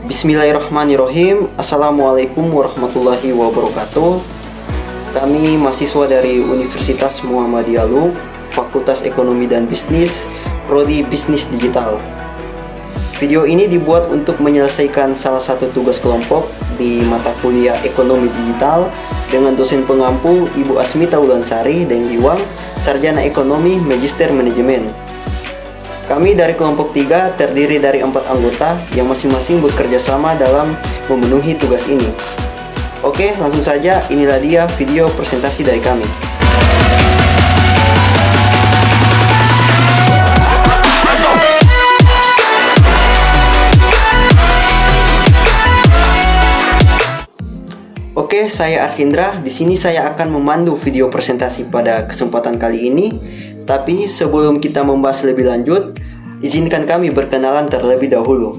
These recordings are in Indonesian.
Bismillahirrahmanirrahim. Assalamualaikum warahmatullahi wabarakatuh. Kami mahasiswa dari Universitas Muhammadiyah Lu'u, Fakultas Ekonomi dan Bisnis, Prodi Bisnis Digital. Video ini dibuat untuk menyelesaikan salah satu tugas kelompok di mata kuliah Ekonomi Digital dengan dosen pengampu Ibu Asmita Ulansari dan Diwang, Sarjana Ekonomi Magister Manajemen. Kami dari kelompok 3 terdiri dari 4 anggota yang masing-masing bekerja sama dalam memenuhi tugas ini. Oke, langsung saja, inilah dia video presentasi dari kami. Oke, saya Arhindra. Di sini saya akan memandu video presentasi pada kesempatan kali ini. Tapi sebelum kita membahas lebih lanjut, izinkan kami berkenalan terlebih dahulu.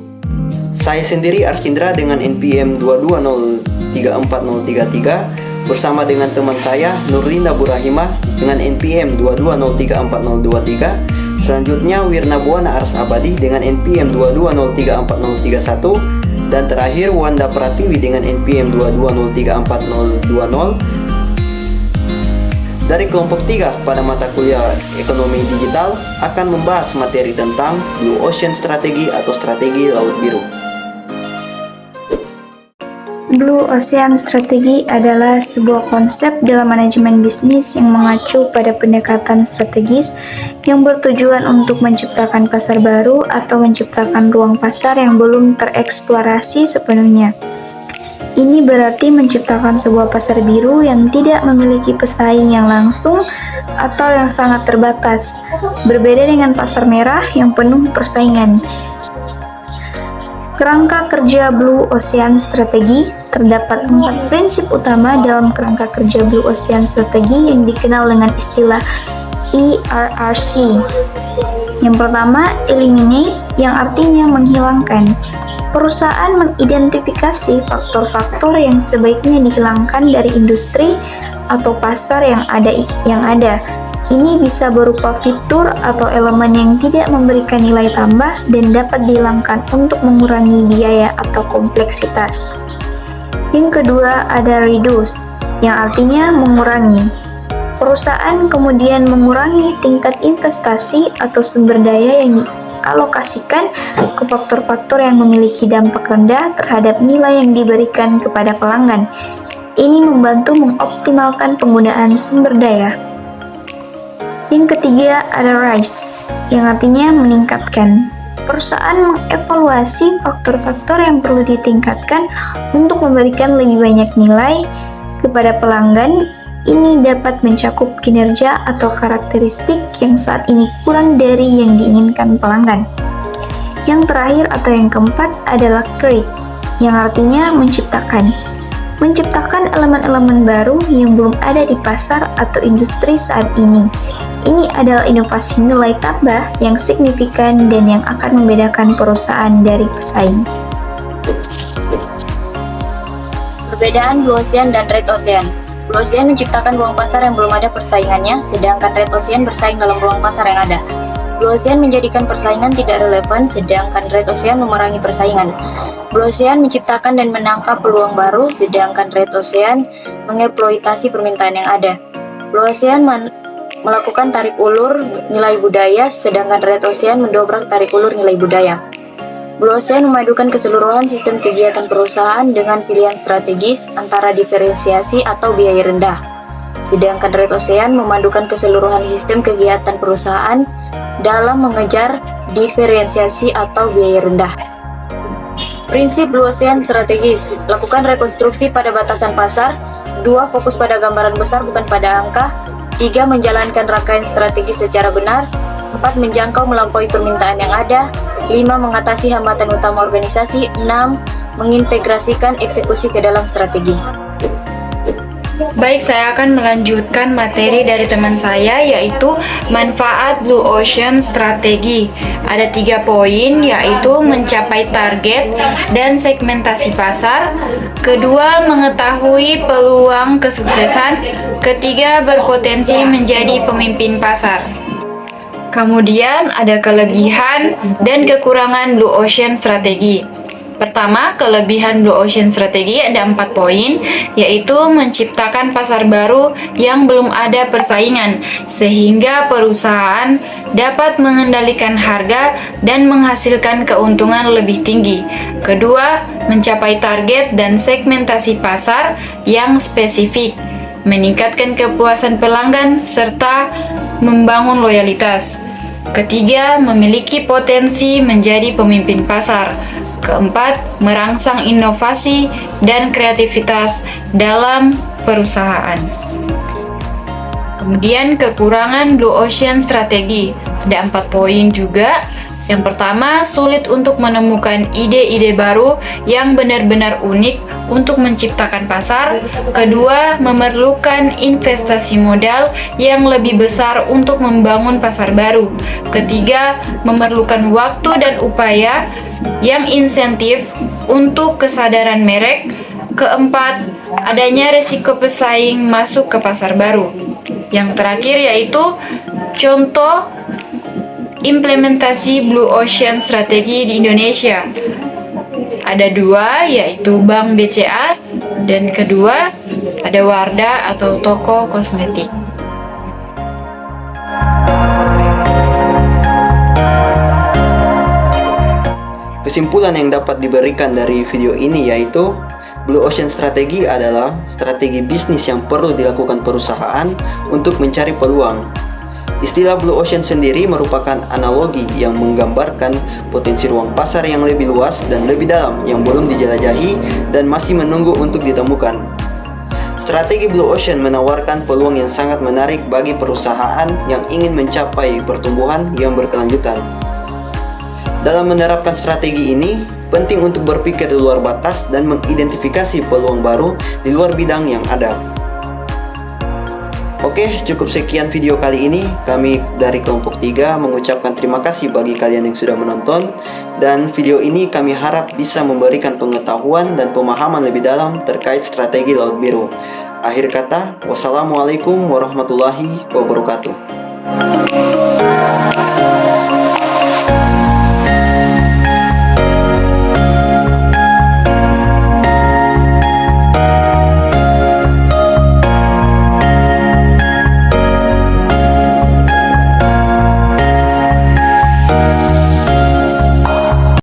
Saya sendiri Arhindra dengan NPM 220340033 bersama dengan teman saya Nurlinda Burahimah dengan NPM 220340023. Selanjutnya Wirna Buana Aras Abadi dengan NPM 220340031 dan terakhir Wanda Pratiwi dengan NPM 220340020. Dari kelompok 3 pada mata kuliah Ekonomi Digital akan membahas materi tentang Blue Ocean Strategi atau Strategi Laut Biru. Blue Ocean Strategi adalah sebuah konsep dalam manajemen bisnis yang mengacu pada pendekatan strategis yang bertujuan untuk menciptakan pasar baru atau menciptakan ruang pasar yang belum tereksplorasi sepenuhnya. Ini berarti menciptakan sebuah pasar biru yang tidak memiliki pesaing yang langsung atau yang sangat terbatas, berbeda dengan pasar merah yang penuh persaingan. Kerangka kerja Blue Ocean Strategi terdapat 4 prinsip utama dalam kerangka kerja Blue Ocean Strategi yang dikenal dengan istilah ERRC. Yang pertama, eliminate, yang artinya menghilangkan. Perusahaan mengidentifikasi faktor-faktor yang sebaiknya dihilangkan dari industri atau pasar yang ada. Ini bisa berupa fitur atau elemen yang tidak memberikan nilai tambah dan dapat dihilangkan untuk mengurangi biaya atau kompleksitas. Yang kedua ada reduce, yang artinya mengurangi. Perusahaan kemudian mengurangi tingkat investasi atau sumber daya yang alokasikan ke faktor-faktor yang memiliki dampak rendah terhadap nilai yang diberikan kepada pelanggan. Ini membantu mengoptimalkan penggunaan sumber daya. Yang ketiga ada rise, yang artinya meningkatkan. Perusahaan mengevaluasi faktor-faktor yang perlu ditingkatkan untuk memberikan lebih banyak nilai kepada pelanggan. Ini dapat mencakup kinerja atau karakteristik yang saat ini kurang dari yang diinginkan pelanggan. Yang terakhir atau yang keempat adalah create, yang artinya menciptakan. Menciptakan elemen-elemen baru yang belum ada di pasar atau industri saat ini. Ini adalah inovasi nilai tambah yang signifikan dan yang akan membedakan perusahaan dari pesaing. Perbedaan Blue Ocean dan Red Ocean. Blue Ocean menciptakan ruang pasar yang belum ada persaingannya, sedangkan Red Ocean bersaing dalam ruang pasar yang ada. Blue Ocean menjadikan persaingan tidak relevan, sedangkan Red Ocean memerangi persaingan. Blue Ocean menciptakan dan menangkap peluang baru, sedangkan Red Ocean mengeksploitasi permintaan yang ada. Blue Ocean melakukan tarik ulur nilai budaya, sedangkan Red Ocean mendobrak tarik ulur nilai budaya. Blue Ocean memadukan keseluruhan sistem kegiatan perusahaan dengan pilihan strategis antara diferensiasi atau biaya rendah. Sedangkan Red Ocean memadukan keseluruhan sistem kegiatan perusahaan dalam mengejar diferensiasi atau biaya rendah. Prinsip Blue Ocean strategis, lakukan rekonstruksi pada batasan pasar. 2. Fokus pada gambaran besar bukan pada angka. 3. Menjalankan rangkaian strategis secara benar. 4. Menjangkau melampaui permintaan yang ada. 5. Mengatasi hambatan utama organisasi. 6. Mengintegrasikan eksekusi ke dalam strategi. Baik, saya akan melanjutkan materi dari teman saya, yaitu manfaat Blue Ocean Strategi. Ada 3 poin, yaitu mencapai target dan segmentasi pasar. Kedua, mengetahui peluang kesuksesan. Ketiga, berpotensi menjadi pemimpin pasar. Kemudian ada kelebihan dan kekurangan Blue Ocean Strategi. Pertama, kelebihan Blue Ocean Strategi ada 4 poin, yaitu menciptakan pasar baru yang belum ada persaingan, sehingga perusahaan dapat mengendalikan harga dan menghasilkan keuntungan lebih tinggi. Kedua, mencapai target dan segmentasi pasar yang spesifik, meningkatkan kepuasan pelanggan, serta membangun loyalitas. Ketiga, memiliki potensi menjadi pemimpin pasar. Keempat, merangsang inovasi dan kreativitas dalam perusahaan. Kemudian kekurangan Blue Ocean Strategi. Ada 4 poin juga. Yang pertama, sulit untuk menemukan ide-ide baru yang benar-benar unik untuk menciptakan pasar. Kedua, memerlukan investasi modal yang lebih besar untuk membangun pasar baru. Ketiga, memerlukan waktu dan upaya yang insentif untuk kesadaran merek. Keempat, adanya risiko pesaing masuk ke pasar baru. Yang terakhir yaitu contoh implementasi Blue Ocean Strategi di Indonesia. Ada 2, yaitu Bank BCA, dan kedua ada Wardah atau toko kosmetik. Kesimpulan yang dapat diberikan dari video ini yaitu Blue Ocean Strategi adalah strategi bisnis yang perlu dilakukan perusahaan untuk mencari peluang. Istilah Blue Ocean sendiri merupakan analogi yang menggambarkan potensi ruang pasar yang lebih luas dan lebih dalam yang belum dijelajahi dan masih menunggu untuk ditemukan. Strategi Blue Ocean menawarkan peluang yang sangat menarik bagi perusahaan yang ingin mencapai pertumbuhan yang berkelanjutan. Dalam menerapkan strategi ini, penting untuk berpikir di luar batas dan mengidentifikasi peluang baru di luar bidang yang ada. Oke, cukup sekian video kali ini. Kami dari kelompok 3 mengucapkan terima kasih bagi kalian yang sudah menonton. Dan video ini kami harap bisa memberikan pengetahuan dan pemahaman lebih dalam terkait strategi Laut Biru. Akhir kata, wassalamualaikum warahmatullahi wabarakatuh.